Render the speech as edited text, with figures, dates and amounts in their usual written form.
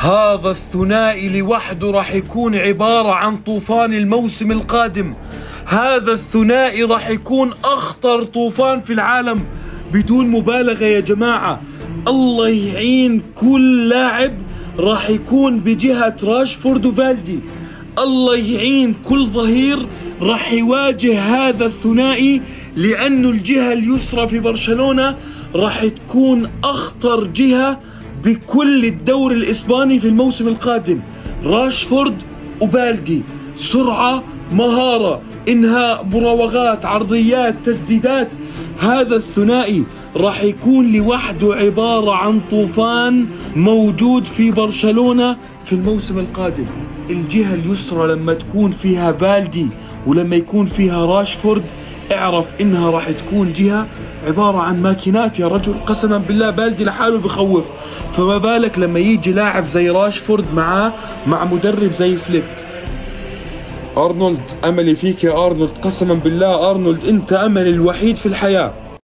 هذا الثنائي لوحده راح يكون عبارة عن طوفان الموسم القادم. هذا الثنائي راح يكون أخطر طوفان في العالم بدون مبالغة يا جماعة. الله يعين كل لاعب راح يكون بجهة راشفورد وفالدي. الله يعين كل ظهير راح يواجه هذا الثنائي، لأنه الجهة اليسرى في برشلونة راح تكون أخطر جهة بكل الدوري الإسباني في الموسم القادم. راشفورد وبالدي، سرعة، مهارة، إنهاء، مراوغات، عرضيات، تسديدات. هذا الثنائي راح يكون لوحده عبارة عن طوفان موجود في برشلونة في الموسم القادم. الجهة اليسرى لما تكون فيها بالدي ولما يكون فيها راشفورد، اعرف انها راح تكون جهة عبارة عن ماكينات يا رجل. قسما بالله بالدي لحاله بخوف، فما بالك لما يجي لاعب زي راشفورد معاه مع مدرب زي فليك. أرنولد، أملي فيك يا أرنولد، قسما بالله أرنولد أنت أملي الوحيد في الحياة.